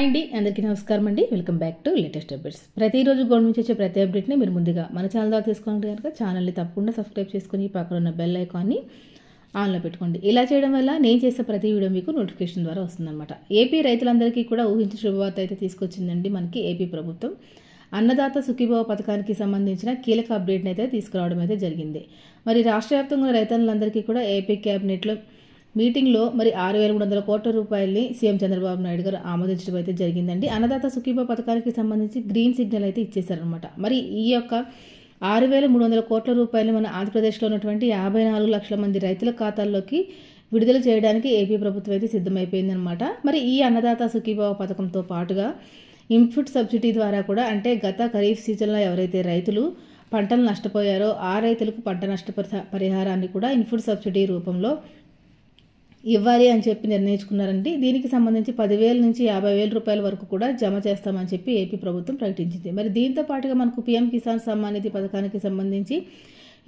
Hi అండి, అందరికీ నమస్కారం అండి. Welcome back to latest updates. ప్రతిరోజు గవర్నమెంట్ నుంచి వచ్చే ప్రతి అప్డేట్ని మీరు ముందుగా మన ఛానల్ ద్వారా తీసుకుంటే కనుక ఛానల్ని తప్పకుండా సబ్స్క్రైబ్ చేసుకుని పక్కన ఉన్న బెల్ ఐకాన్ని ఆన్లో పెట్టుకోండి. ఇలా చేయడం వల్ల నేను చేసే ప్రతి వీడియో మీకు నోటిఫికేషన్ ద్వారా వస్తుందన్నమాట. ఏపీ రైతులందరికీ కూడా ఊహించిన శుభవార్త అయితే తీసుకొచ్చిందండి మనకి ఏపీ ప్రభుత్వం. అన్నదాత సుఖీభవ పథకానికి సంబంధించిన కీలక అప్డేట్ని అయితే తీసుకురావడం అయితే జరిగింది. మరి రాష్ట్ర వ్యాప్తంగా రైతులందరికీ కూడా ఏపీ క్యాబినెట్లో మీటింగ్లో మరి 6,300 కోట్ల రూపాయలని సీఎం చంద్రబాబు నాయుడు గారు ఆమోదించడం అయితే జరిగిందండి. అన్నదాత సుఖీభవ పథకానికి సంబంధించి గ్రీన్ సిగ్నల్ అయితే ఇచ్చేశారనమాట. మరి ఈ యొక్క 6,300 కోట్ల రూపాయలు మన ఆంధ్రప్రదేశ్లో ఉన్నటువంటి 54 లక్షల మంది రైతుల ఖాతాల్లోకి విడుదల చేయడానికి ఏపీ ప్రభుత్వం అయితే సిద్ధమైపోయిందనమాట. మరి ఈ అన్నదాత సుఖీభవ పథకంతో పాటుగా ఇన్పుట్ సబ్సిడీ ద్వారా కూడా అంటే గత ఖరీఫ్ సీజన్లో ఎవరైతే రైతులు పంటలు నష్టపోయారో ఆ రైతులకు పంట నష్ట పరిహారాన్ని కూడా ఇన్పుట్ సబ్సిడీ రూపంలో ఇవ్వాలి అని చెప్పి నిర్ణయించుకున్నారండి. దీనికి సంబంధించి 10,000 నుంచి 50,000 రూపాయల వరకు కూడా జమ చేస్తామని చెప్పి ఏపీ ప్రభుత్వం ప్రకటించింది. మరి దీంతో పాటుగా మనకు పీఎం కిసాన్ సమ్మాన్ నిధి పథకానికి సంబంధించి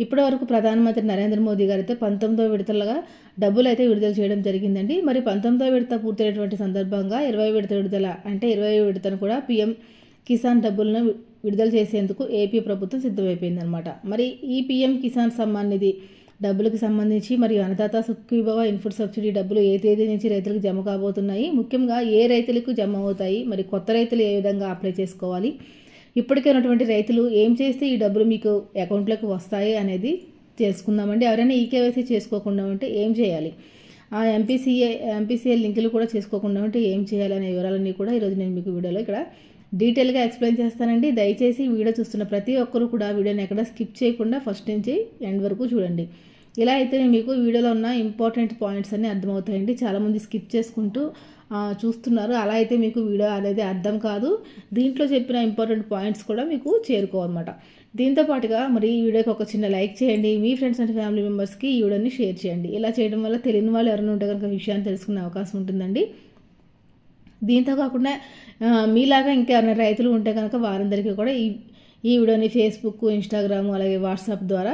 ఇప్పటి వరకు ప్రధానమంత్రి నరేంద్ర మోదీ గారు అయితే 19వ విడతలుగా డబ్బులు అయితే విడుదల చేయడం జరిగిందండి. మరి 19వ విడత పూర్తయినటువంటి సందర్భంగా 20వ విడత విడుదల అంటే 20వ విడతను కూడా పీఎం కిసాన్ డబ్బులను విడుదల చేసేందుకు ఏపీ ప్రభుత్వం సిద్ధమైపోయిందనమాట. మరి ఈ పీఎం కిసాన్ సమ్మాన్ నిధి డబ్బులకు సంబంధించి మరియు అన్నదాత సుఖీభవ ఇన్పుట్ సబ్సిడీ డబ్బులు ఏ తేదీ నుంచి రైతులకు జమ కాబోతున్నాయి, ముఖ్యంగా ఏ రైతులకు జమ అవుతాయి, మరి కొత్త రైతులు ఏ విధంగా అప్లై చేసుకోవాలి, ఇప్పటికే ఉన్నటువంటి రైతులు ఏం చేస్తే ఈ డబ్బులు మీకు అకౌంట్లోకి వస్తాయి అనేది తెలుసుకుందామండి. ఎవరైనా ఈకేవైసీ చేసుకోకుండా ఉంటే ఏం చేయాలి, ఆ ఎంపీసీఏ లింకులు కూడా చేసుకోకుండా ఉంటే ఏం చేయాలి అనే వివరాలన్నీ కూడా ఈరోజు నేను మీకు వీడియోలో ఇక్కడ డీటెయిల్గా ఎక్స్ప్లెయిన్ చేస్తానండి. దయచేసి వీడియో చూస్తున్న ప్రతి ఒక్కరు కూడా వీడియోని ఎక్కడ స్కిప్ చేయకుండా ఫస్ట్ నుంచి ఎండ్ వరకు చూడండి. ఇలా అయితే మీకు వీడియోలో ఉన్న ఇంపార్టెంట్ పాయింట్స్ అన్నీ అర్థమవుతాయండి. చాలామంది స్కిప్ చేసుకుంటూ చూస్తున్నారు, అలా అయితే మీకు వీడియో అనేది అర్థం కాదు. దీంట్లో చెప్పిన ఇంపార్టెంట్ పాయింట్స్ కూడా మీకు చేరుకోవన్నమాట. దీంతో పాటుగా మరి ఈ వీడియోకి ఒక చిన్న లైక్ చేయండి, మీ ఫ్రెండ్స్ అండ్ ఫ్యామిలీ మెంబర్స్కి ఈ వీడియోని షేర్ చేయండి. ఇలా చేయడం వల్ల తెలియని వాళ్ళు ఎవరైనా ఉంటే కనుక విషయాన్ని తెలుసుకునే అవకాశం ఉంటుందండి. దీంతో కాకుండా మీలాగా ఇంకెవరైనా రైతులు ఉంటే కనుక వారందరికీ కూడా ఈ వీడియోని ఫేస్బుక్, ఇన్స్టాగ్రామ్ అలాగే వాట్సాప్ ద్వారా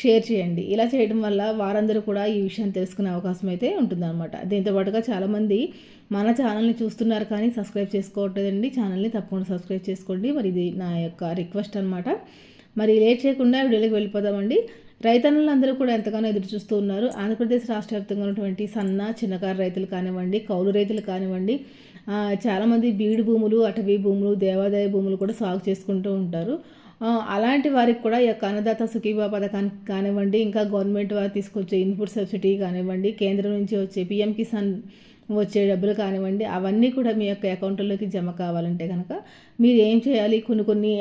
షేర్ చేయండి. ఇలా చేయడం వల్ల వారందరూ కూడా ఈ విషయాన్ని తెలుసుకునే అవకాశం అయితే ఉంటుందన్నమాట. దీంతో పాటుగా చాలామంది మన ఛానల్ని చూస్తున్నారు కానీ సబ్స్క్రైబ్ చేసుకోవట్లేదండి. ఛానల్ని తప్పకుండా సబ్స్క్రైబ్ చేసుకోండి. మరి ఇది నా యొక్క రిక్వెస్ట్ అనమాట. మరి లేట్ చేయకుండా వీడియోలోకి వెళ్ళిపోదామండి. రైతన్నులందరూ కూడా ఎంతగానో ఎదురు చూస్తూ ఉన్నారు. ఆంధ్రప్రదేశ్ రాష్ట్ర వ్యాప్తంగా ఉన్నటువంటి సన్న చిన్నకారు రైతులు కానివ్వండి, కౌలు రైతులు కానివ్వండి, చాలామంది బీడు భూములు, అటవీ భూములు, దేవాదాయ భూములు కూడా సాగు చేసుకుంటూ ఉంటారు. అలాంటి వారికి కూడా ఈ యొక్క అన్నదాత సుఖీభవ పథకానికి కానివ్వండి, ఇంకా గవర్నమెంట్ వారు తీసుకొచ్చే ఇన్పుట్ సబ్సిడీ కానివ్వండి, కేంద్రం నుంచి వచ్చే పీఎం కిసాన్ వచ్చే డబ్బులు కానివ్వండి, అవన్నీ కూడా మీ యొక్క అకౌంట్లోకి జమ కావాలంటే కనుక మీరు ఏం చేయాలి, కొన్ని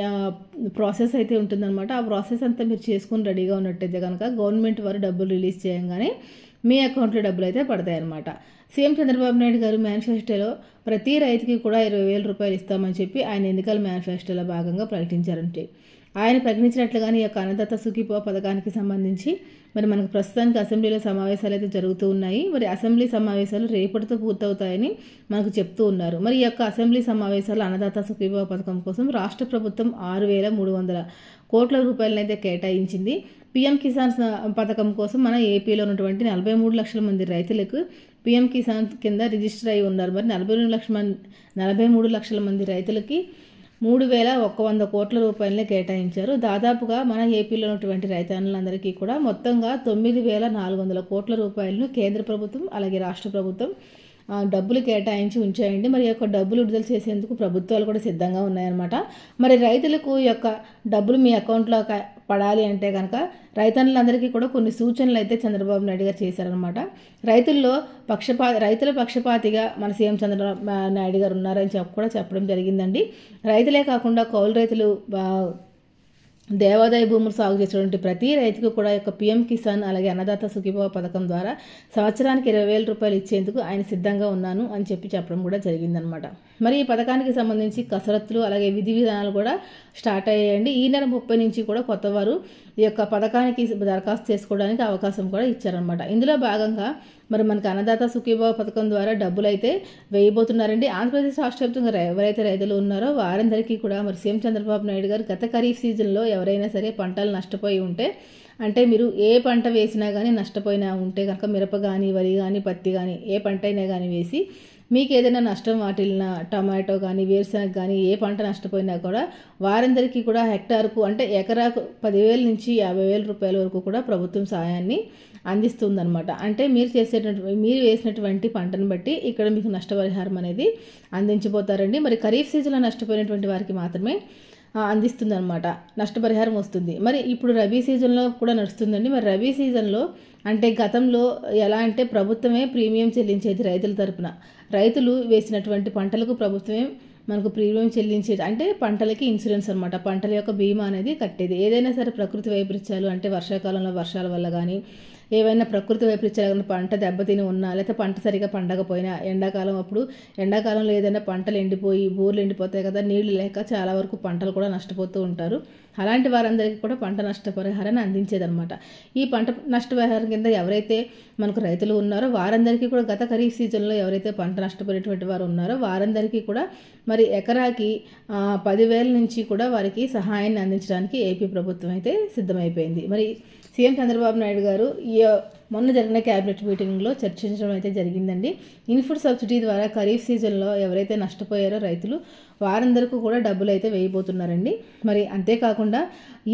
ప్రాసెస్ అయితే ఉంటుందన్నమాట. ఆ ప్రాసెస్ అంతా మీరు చేసుకుని రెడీగా ఉన్నట్టయితే కనుక గవర్నమెంట్ వారు డబ్బులు రిలీజ్ చేయగానే మీ అకౌంట్లో డబ్బులు అయితే పడతాయి అన్నమాట. సీఎం చంద్రబాబు నాయుడు గారు మేనిఫెస్టోలో ప్రతి రైతుకి కూడా 20,000 రూపాయలు ఇస్తామని చెప్పి ఆయన ఎన్నికల మేనిఫెస్టోలో భాగంగా ప్రకటించారంటే ఆయన ప్రకటించినట్లుగానే ఈ యొక్క అన్నదాత సుఖీభవ పథకానికి సంబంధించి మరి మనకు ప్రస్తుతానికి అసెంబ్లీలో సమావేశాలు అయితే జరుగుతూ ఉన్నాయి. మరి అసెంబ్లీ సమావేశాలు రేపటితో పూర్తవుతాయని మనకు చెప్తూ ఉన్నారు. మరి ఈ యొక్క అసెంబ్లీ సమావేశాలు అన్నదాత సుఖీభవ పథకం కోసం రాష్ట్ర ప్రభుత్వం 6,300 కోట్ల రూపాయలను అయితే కేటాయించింది. పీఎం కిసాన్ పథకం కోసం మన ఏపీలో ఉన్నటువంటి 43 లక్షల మంది రైతులకు పీఎం కిసాన్ కింద రిజిస్టర్ అయి ఉన్నారు. మరి 43 లక్షల మంది రైతులకి 3,100 కోట్ల రూపాయలని కేటాయించారు. దాదాపుగా మన ఏపీలో ఉన్నటువంటి రైతన్నులందరికీ కూడా మొత్తంగా 9,400 కోట్ల రూపాయలను కేంద్ర ప్రభుత్వం అలాగే రాష్ట్ర ప్రభుత్వం డబ్బులు కేటాయించి ఉంచాయండి. మరి యొక్క డబ్బులు విడుదల చేసేందుకు ప్రభుత్వాలు కూడా సిద్ధంగా ఉన్నాయన్నమాట. మరి రైతులకు యొక్క డబ్బులు మీ అకౌంట్లో పడాలి అంటే కనుక రైతన్నులందరికీ కూడా కొన్ని సూచనలు అయితే చంద్రబాబు నాయుడు గారు చేశారనమాట. రైతుల పక్షపాతిగా మన సీఎం చంద్రబాబు నాయుడు గారు ఉన్నారని కూడా చెప్పడం జరిగిందండి. రైతులే కాకుండా కౌలు రైతులు, దేవాదాయ భూములు సాగు చేసేటువంటి ప్రతి రైతుకు కూడా యొక్క పీఎం కిసాన్ అలాగే అన్నదాత సుఖీభవ పథకం ద్వారా సంవత్సరానికి 20,000 రూపాయలు ఇచ్చేందుకు ఆయన సిద్ధంగా ఉన్నాను అని చెప్పడం కూడా జరిగిందనమాట. మరి ఈ పథకానికి సంబంధించి కసరత్తులు అలాగే విధి విధానాలు కూడా స్టార్ట్ అయ్యాయండి. ఈ నెల 30 నుంచి కూడా కొత్తవారు ఈ యొక్క పథకానికి దరఖాస్తు చేసుకోవడానికి అవకాశం కూడా ఇచ్చారనమాట. ఇందులో భాగంగా మరి మనకు అన్నదాత సుఖీభవ పథకం ద్వారా డబ్బులు అయితే వేయబోతున్నారండి. ఆంధ్రప్రదేశ్ రాష్ట్ర వ్యాప్తంగా ఎవరైతే రైతులు ఉన్నారో వారందరికీ కూడా మరి సీఎం చంద్రబాబు నాయుడు గారు గత ఖరీఫ్ సీజన్లో ఎవరైనా సరే పంటలు నష్టపోయి ఉంటే అంటే మీరు ఏ పంట వేసినా కానీ నష్టపోయినా ఉంటే కనుక మిరప కానీ, వరి కానీ, పత్తి కానీ ఏ పంట అయినా కానీ వేసి మీకు ఏదైనా నష్టం వాటిల్లినా టమాటో కానీ వేరుశనగ కానీ ఏ పంట నష్టపోయినా కూడా వారందరికీ కూడా హెక్టార్కు అంటే ఎకరాకు 10,000 నుంచి 50,000 రూపాయల వరకు కూడా ప్రభుత్వం సాయాన్ని అందిస్తుందన్నమాట. అంటే మీరు వేసినటువంటి పంటను బట్టి ఇక్కడ మీకు నష్టపరిహారం అనేది అందించబోతారండి. మరి ఖరీఫ్ సీజన్లో నష్టపోయినటువంటి వారికి మాత్రమే అందిస్తుంది అనమాట, నష్టపరిహారం వస్తుంది. మరి ఇప్పుడు రబీ సీజన్లో కూడా నడుస్తుందండి. మరి రబీ సీజన్లో అంటే గతంలో ఎలా అంటే ప్రభుత్వమే ప్రీమియం చెల్లించేది రైతుల తరపున. రైతులు వేసినటువంటి పంటలకు ప్రభుత్వమే మనకు ప్రీమియం చెల్లించేది, అంటే పంటలకి ఇన్సూరెన్స్ అనమాట. పంటల యొక్క బీమా అనేది కట్టేది. ఏదైనా సరే ప్రకృతి వైపరీత్యాలు అంటే వర్షాకాలంలో వర్షాల వల్ల కానీ ఏవైనా ప్రకృతి వైపరీత్యాలు కానీ పంట దెబ్బతిని ఉన్నా లేకపోతే పంట సరిగా పండకపోయినా ఎండాకాలంలో ఏదైనా పంటలు ఎండిపోయి బోర్లు ఎండిపోతాయి కదా, నీళ్లు లేక చాలా వరకు పంటలు కూడా నష్టపోతూ ఉంటారు. అలాంటి వారందరికీ కూడా పంట నష్టపరిహారాన్ని అందించేదన్నమాట. ఈ పంట నష్టపరిహారం కింద ఎవరైతే మనకు రైతులు ఉన్నారో వారందరికీ కూడా గత ఖరీఫ్ సీజన్లో ఎవరైతే పంట నష్టపోయినటువంటి వారు ఉన్నారో వారందరికీ కూడా మరి ఎకరాకి 10,000 నుంచి కూడా వారికి సహాయాన్ని అందించడానికి ఏపీ ప్రభుత్వం అయితే సిద్ధమైపోయింది. మరి సీఎం చంద్రబాబు నాయుడు గారు మొన్న జరిగిన క్యాబినెట్ మీటింగ్లో చర్చించడం అయితే జరిగిందండి. ఇన్పుట్ సబ్సిడీ ద్వారా ఖరీఫ్ సీజన్లో ఎవరైతే నష్టపోయారో రైతులు వారందరికీ కూడా డబ్బులు అయితే వేయబోతున్నారండి. మరి అంతేకాకుండా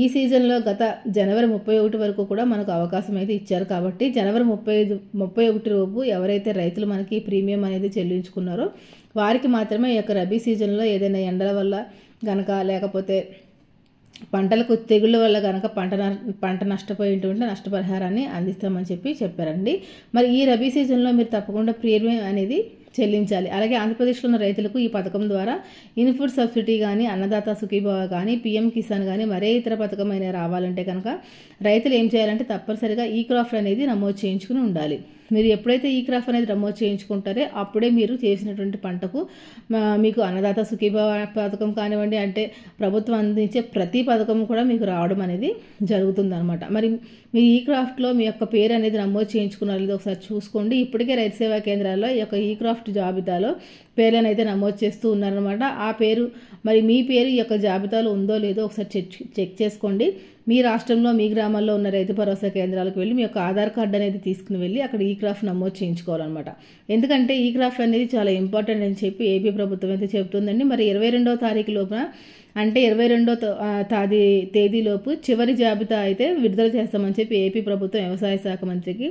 ఈ సీజన్లో గత జనవరి 31 వరకు కూడా మనకు అవకాశం అయితే ఇచ్చారు. కాబట్టి జనవరి 31 లోపు ఎవరైతే రైతులు మనకి ప్రీమియం అనేది చెల్లించుకున్నారో వారికి మాత్రమే ఈ యొక్క రబీ సీజన్లో ఏదైనా ఎండల వల్ల గనక లేకపోతే పంటలకు తెగుళ్ళ వల్ల కనుక పంట నష్టపోయినటువంటి నష్టపరిహారాన్ని అందిస్తామని చెప్పారండి. మరి ఈ రబీ సీజన్లో మీరు తప్పకుండా ప్రీమియం అనేది చెల్లించాలి. అలాగే ఆంధ్రప్రదేశ్లో ఉన్న రైతులకు ఈ పథకం ద్వారా ఇన్పుట్ సబ్సిడీ కానీ అన్నదాత సుఖీభవ కానీ పీఎం కిసాన్ కానీ మరే ఇతర పథకం అయినా రావాలంటే కనుక రైతులు ఏం చేయాలంటే తప్పనిసరిగా ఈ క్రాఫ్ట్ అనేది నమోదు చేయించుకుని ఉండాలి. మీరు ఎప్పుడైతే ఈ క్రాఫ్ట్ అనేది నమోదు చేయించుకుంటారో అప్పుడే మీరు చేసినటువంటి పంటకు మీకు అన్నదాత సుఖీభవ పథకం కానివ్వండి, అంటే ప్రభుత్వం అందించే ప్రతి పథకం కూడా మీకు రావడం అనేది జరుగుతుందన్నమాట. మరి మీ ఈ క్రాఫ్ట్లో మీ యొక్క పేరు అనేది నమోదు చేయించుకున్నారు ఒకసారి చూసుకోండి. ఇప్పటికే రైతు సేవా కేంద్రాల్లో ఈ యొక్క ఈ క్రాఫ్ట్ జాబితాలో పేర్లను అయితే నమోదు చేస్తూ ఉన్నారనమాట. ఆ పేరు మరి మీ పేరు ఈ యొక్క జాబితాలో ఉందో లేదో ఒకసారి చెక్ చేసుకోండి. మీ రాష్ట్రంలో మీ గ్రామాల్లో ఉన్న రైతు భరోసా కేంద్రాలకు వెళ్ళి మీ యొక్క ఆధార్ కార్డు అనేది తీసుకుని వెళ్ళి అక్కడ ఈ క్రాఫ్ట్ నమోదు చేయించుకోవాలన్నమాట. ఎందుకంటే ఈ క్రాఫ్ట్ అనేది చాలా ఇంపార్టెంట్ అని చెప్పి ఏపీ ప్రభుత్వం అయితే చెబుతుందండి. మరి 22వ తారీఖు లోపున అంటే 22వ తేదీలోపు చివరి జాబితా అయితే విడుదల చేస్తామని చెప్పి ఏపీ ప్రభుత్వం వ్యవసాయ శాఖ మంత్రికి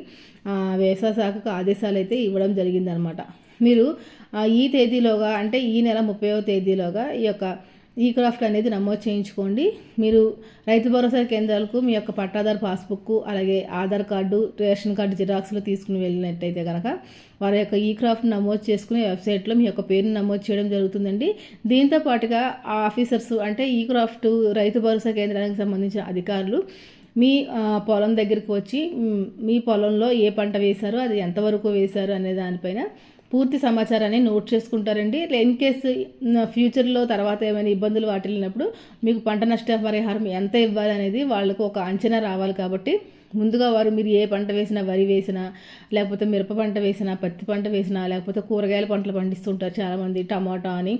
వ్యవసాయ శాఖకు ఆదేశాలు అయితే ఇవ్వడం జరిగిందనమాట. మీరు ఈ తేదీలోగా అంటే ఈ నెల 30వ తేదీలోగా ఈ యొక్క ఈ క్రాఫ్ట్ అనేది నమోదు చేయించుకోండి. మీరు రైతు భరోసా కేంద్రాలకు మీ యొక్క పట్టాదారు పాస్బుక్ అలాగే ఆధార్ కార్డు రేషన్ కార్డు జిరాక్స్లు తీసుకుని వెళ్ళినట్టయితే కనుక వారి యొక్క ఈ క్రాఫ్ట్ నమోదు చేసుకునే వెబ్సైట్లో మీ యొక్క పేరుని నమోదు చేయడం జరుగుతుందండి. దీంతో పాటుగా ఆ ఆఫీసర్స్ అంటే ఈ క్రాఫ్ట్ రైతు భరోసా కేంద్రానికి సంబంధించిన అధికారులు మీ పొలం దగ్గరికి వచ్చి మీ పొలంలో ఏ పంట వేశారో అది ఎంతవరకు వేశారు అనే దానిపైన పూర్తి సమాచారాన్ని నోట్ చేసుకుంటారండి. ఇన్ కేసు ఫ్యూచర్లో తర్వాత ఏమైనా ఇబ్బందులు వాటిల్లినప్పుడు మీకు పంట నష్ట పరిహారం ఎంత ఇవ్వాలి అనేది వాళ్ళకు ఒక అంచనా రావాలి. కాబట్టి ముందుగా వారు మీరు ఏ పంట వేసినా వరి వేసినా లేకపోతే మిరప పంట వేసినా పత్తి పంట వేసినా లేకపోతే కూరగాయల పంటలు పండిస్తుంటారు చాలామంది, టమాటా అని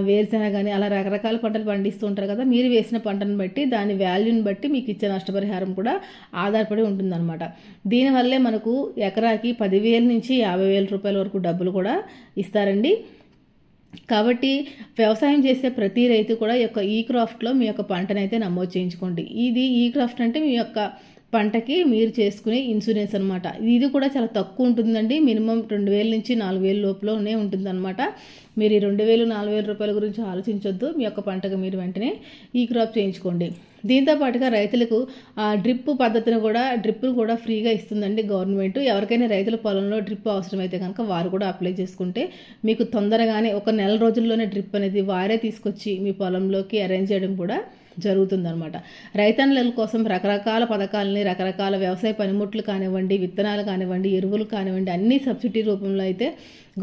వేరుశెనగ కానీ అలా రకరకాల పంటలు పండిస్తూ ఉంటారు కదా. మీరు వేసిన పంటను బట్టి దాని వాల్యూని బట్టి మీకు ఇచ్చే నష్టపరిహారం కూడా ఆధారపడి ఉంటుందన్నమాట. దీనివల్లే మనకు ఎకరాకి 10,000 నుంచి 50,000 రూపాయల వరకు డబ్బులు కూడా ఇస్తారండి. కాబట్టి వ్యవసాయం చేసే ప్రతి రైతు కూడా ఈ యొక్క ఈ క్రాఫ్ట్లో మీ యొక్క పంటనైతే నమోదు చేయించుకోండి. ఇది ఈ క్రాఫ్ట్ అంటే మీ యొక్క పంటకి మీరు చేసుకునే ఇన్సూరెన్స్ అనమాట. ఇది కూడా చాలా తక్కువ ఉంటుందండి. మినిమం 2,000 నుంచి 4,000 లోపలనే ఉంటుందన్నమాట. మీరు ఈ 2,000, 4,000 రూపాయల గురించి ఆలోచించొద్దు. మీ యొక్క పంటకు మీరు వెంటనే ఈ క్రాప్ చేయించుకోండి. దీంతో పాటుగా రైతులకు డ్రిప్ పద్ధతిని కూడా ఫ్రీగా ఇస్తుందండి గవర్నమెంట్. ఎవరికైనా రైతుల పొలంలో డ్రిప్ అవసరమైతే కనుక వారు కూడా అప్లై చేసుకుంటే మీకు తొందరగానే ఒక నెల రోజుల్లోనే డ్రిప్ అనేది వారే తీసుకొచ్చి మీ పొలంలోకి అరేంజ్ చేయడం కూడా జరుగుతుందన్నమాట. రైతన్నల కోసం రకరకాల పథకాలని రకరకాల వ్యవసాయ పనిముట్లు కానివ్వండి, విత్తనాలు కానివ్వండి, ఎరువులు కానివ్వండి అన్ని సబ్సిడీ రూపంలో అయితే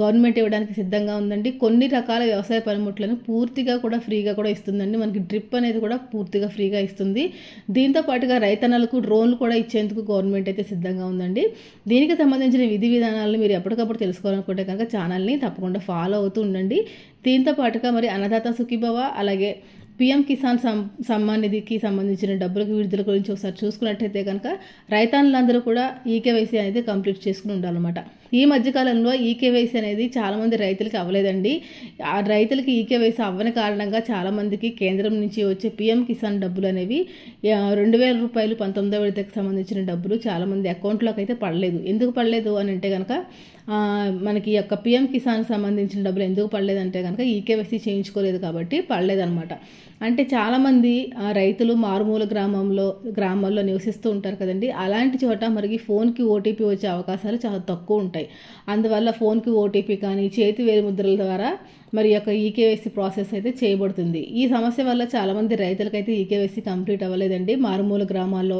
గవర్నమెంట్ ఇవ్వడానికి సిద్ధంగా ఉందండి. కొన్ని రకాల వ్యవసాయ పనిముట్లను పూర్తిగా కూడా ఫ్రీగా కూడా ఇస్తుందండి. మనకి డ్రిప్ అనేది కూడా పూర్తిగా ఫ్రీగా ఇస్తుంది. దీంతో పాటుగా రైతన్నలకు డ్రోన్లు కూడా ఇచ్చేందుకు గవర్నమెంట్ అయితే సిద్ధంగా ఉందండి. దీనికి సంబంధించిన విధి విధానాలను మీరు ఎప్పటికప్పుడు తెలుసుకోవాలనుకుంటే కనుక ఛానల్ని తప్పకుండా ఫాలో అవుతూ ఉండండి. దీంతో పాటుగా మరి అన్నదాత సుఖీభవ అలాగే పీఎం కిసాన్ సమ్మాన్ నిధికి సంబంధించిన డబ్బులకు విడుదల గురించి ఒకసారి చూసుకున్నట్టయితే కనుక రైతన్నులందరూ కూడా ఈకేవైసీ అనేది కంప్లీట్ చేసుకుని ఉండాలన్నమాట. ఈ మధ్యకాలంలో ఈకేవైసీ అనేది చాలామంది రైతులకి అవ్వలేదండి. ఆ రైతులకి ఈకేవైసీ అవ్వని కారణంగా చాలామందికి కేంద్రం నుంచి వచ్చే పీఎం కిసాన్ డబ్బులు అనేవి 2,000 రూపాయలు 19వ విడతకు సంబంధించిన డబ్బులు చాలామంది అకౌంట్లోకి అయితే పడలేదు. ఎందుకు పడలేదు అని అంటే కనుక మనకి యొక్క పీఎం కిసాన్ సంబంధించిన డబ్బులు ఎందుకు పడలేదంటే కనుక ఈకేవైసీ చేయించుకోలేదు కాబట్టి పడలేదన్నమాట. అంటే చాలామంది రైతులు మారుమూల గ్రామాల్లో నివసిస్తూ ఉంటారు కదండి. అలాంటి చోట మరి ఫోన్కి ఓటీపీ వచ్చే అవకాశాలు చాలా తక్కువ ఉంటాయి. అందువల్ల ఫోన్కి ఓటీపీ కానీ చేతి వేలిముద్రల ద్వారా మరి యొక్క ఈకేవైసీ ప్రాసెస్ అయితే చేయబడుతుంది. ఈ సమస్య వల్ల చాలామంది రైతులకైతే ఈకేవైసీ కంప్లీట్ అవ్వలేదండి. మారుమూల గ్రామాల్లో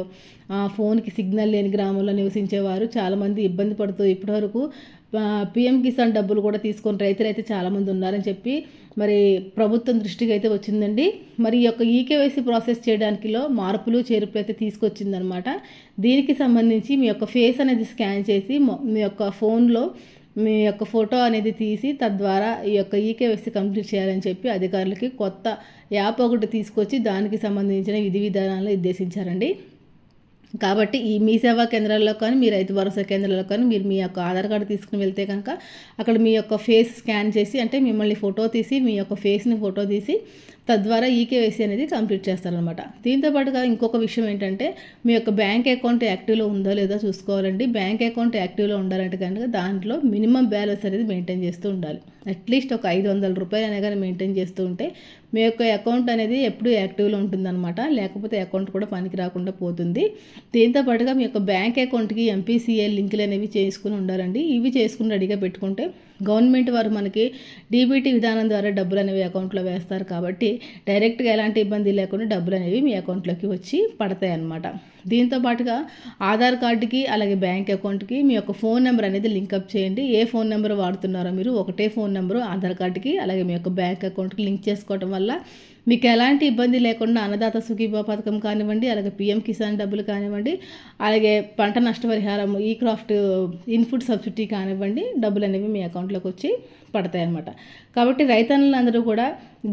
ఫోన్కి సిగ్నల్ లేని గ్రామంలో నివసించేవారు చాలామంది ఇబ్బంది పడుతూ ఇప్పటివరకు పీఎం కిసాన్ డబ్బులు కూడా తీసుకొని రైతులైతే చాలామంది ఉన్నారని చెప్పి మరి ప్రభుత్వం దృష్టికి అయితే వచ్చిందండి. మరి ఈ యొక్క ఈకేవైసీ ప్రాసెస్ చేయడానికిలో మార్పులు చేర్పులు అయితే తీసుకొచ్చిందనమాట. దీనికి సంబంధించి మీ యొక్క ఫేస్ అనేది స్కాన్ చేసి మీ యొక్క ఫోన్లో మీ యొక్క ఫోటో అనేది తీసి తద్వారా ఈ యొక్క ఈకేవైసీ కంప్లీట్ చేయాలని చెప్పి అధికారులకి కొత్త యాప్ ఒకటి తీసుకొచ్చి దానికి సంబంధించిన విధి విధానాలను నిర్దేశించారండి. కాబట్టి ఈ మీ సేవా కేంద్రాల్లో కానీ మీ రైతు భరోసా కేంద్రాల్లో కానీ మీరు మీ యొక్క ఆధార్ కార్డు తీసుకుని వెళ్తే కనుక అక్కడ మీ యొక్క ఫేస్ స్కాన్ చేసి అంటే మిమ్మల్ని ఫోటో తీసి మీ యొక్క ఫేస్ని ఫోటో తీసి తద్వారా ఈకేవైసీ అనేది కంప్లీట్ చేస్తారనమాట. దీంతో పాటుగా ఇంకొక విషయం ఏంటంటే మీ యొక్క బ్యాంక్ అకౌంట్ యాక్టివ్లో ఉందో లేదో చూసుకోవాలండి. బ్యాంక్ అకౌంట్ యాక్టివ్లో ఉండాలంటే కనుక దాంట్లో మినిమం బ్యాలెన్స్ అనేది మెయింటైన్ చేస్తూ ఉండాలి. అట్లీస్ట్ ఒక 500 రూపాయలు అనే కానీ మెయింటైన్ చేస్తూ ఉంటే మీ యొక్క అకౌంట్ అనేది ఎప్పుడూ యాక్టివ్లో ఉంటుందన్నమాట. లేకపోతే అకౌంట్ కూడా పనికి రాకుండా పోతుంది. దీంతో పాటుగా మీ యొక్క బ్యాంక్ అకౌంట్కి ఎంపీసీఐ లింకులు అనేవి చేసుకుని ఉండాలండి. ఇవి చేసుకుని రెడీగా పెట్టుకుంటే గవర్నమెంట్ వారు మనకి డీబీటీ విధానం ద్వారా డబ్బులు అనేవి అకౌంట్లో వేస్తారు కాబట్టి డైరెక్ట్గా ఎలాంటి ఇబ్బంది లేకుండా డబ్బులు అనేవి మీ అకౌంట్లోకి వచ్చి పడతాయి అన్నమాట. దీంతో పాటుగా ఆధార్ కార్డుకి అలాగే బ్యాంక్ అకౌంట్కి మీ యొక్క ఫోన్ నెంబర్ అనేది లింకప్ చేయండి. ఏ ఫోన్ నెంబర్ వాడుతున్నారో మీరు ఒకటే ఫోన్ నెంబరు ఆధార్ కార్డుకి అలాగే మీ యొక్క బ్యాంక్ అకౌంట్కి లింక్ చేసుకోవడం వల్ల మీకు ఎలాంటి ఇబ్బంది లేకుండా అన్నదాత సుఖీభవ పథకం కానివ్వండి, అలాగే పీఎం కిసాన్ డబ్బులు కానివ్వండి, అలాగే పంట నష్టపరిహారం ఈ క్రాఫ్ట్ ఇన్పుట్ సబ్సిడీ కానివ్వండి డబ్బులు అనేవి మీ అకౌంట్లోకి వచ్చి పడతాయి అన్నమాట. కాబట్టి రైతన్నులందరూ కూడా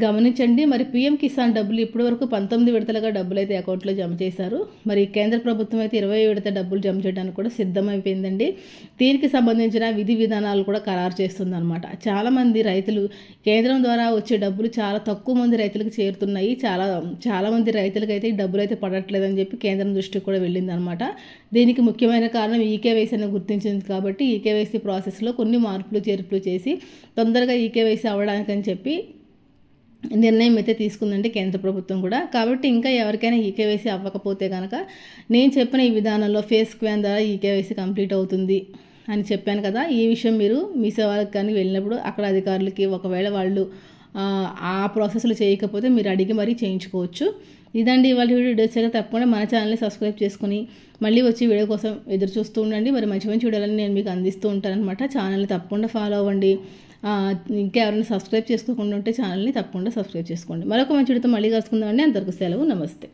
గమనించండి. మరి పీఎం కిసాన్ డబ్బులు ఇప్పటివరకు 19 విడతలుగా డబ్బులు అయితే అకౌంట్లో జమ చేశారు. మరి కేంద్ర ప్రభుత్వం అయితే 20 విడత డబ్బులు జమ చేయడానికి కూడా సిద్ధమైపోయిందండి. దీనికి సంబంధించిన విధి విధానాలు కూడా ఖరారు చేస్తుందన్నమాట. చాలామంది రైతులు కేంద్రం ద్వారా వచ్చే డబ్బులు చాలా తక్కువ మంది రైతులకు చేరుతున్నాయి. చాలామంది రైతులకు అయితే ఈ డబ్బులు అయితే పడట్లేదని చెప్పి కేంద్రం దృష్టికి కూడా వెళ్ళిందనమాట. దీనికి ముఖ్యమైన కారణం ఈకేవైసీ అని గుర్తించింది కాబట్టి ఈకేవైసీ ప్రాసెస్లో కొన్ని మార్పులు చేర్పులు చేసి తొందరగా ఈకేవైసీ అవ్వడానికని చెప్పి నిర్ణయం అయితే తీసుకుందండి కేంద్ర ప్రభుత్వం కూడా. కాబట్టి ఇంకా ఎవరికైనా ఈకేవైసీ అవ్వకపోతే కనుక నేను చెప్పిన ఈ విధానంలో ఫేస్ స్కాన్ ద్వారా ఈకేవైసీ కంప్లీట్ అవుతుంది అని చెప్పాను కదా. ఈ విషయం మీరు మీ సేవలకు కానీ వెళ్ళినప్పుడు అక్కడ అధికారులకి ఒకవేళ వాళ్ళు ఆ ప్రాసెస్లు చేయకపోతే మీరు అడిగి మరీ చేయించుకోవచ్చు. ఇదండి ఇవాళ వీడియోస్ అయితే తప్పకుండా మన ఛానల్ని సబ్స్క్రైబ్ చేసుకుని మళ్ళీ వచ్చి వీడియో కోసం ఎదురు చూస్తూ ఉండండి. మరి మంచి మంచి వీడియోలని నేను మీకు అందిస్తూ ఉంటానన్నమాట. ఛానల్ని తప్పకుండా ఫాలో అవ్వండి. ఇంకా ఎవరైనా సబ్స్క్రైబ్ చేసుకోకుండా ఉంటే ఛానల్ని తప్పకుండా సబ్స్క్రైబ్ చేసుకోండి. మరొక మంచి వీడియోతో మళ్ళీ కలుసుకుందామండి. అంతవరకు సెలవు, నమస్తే.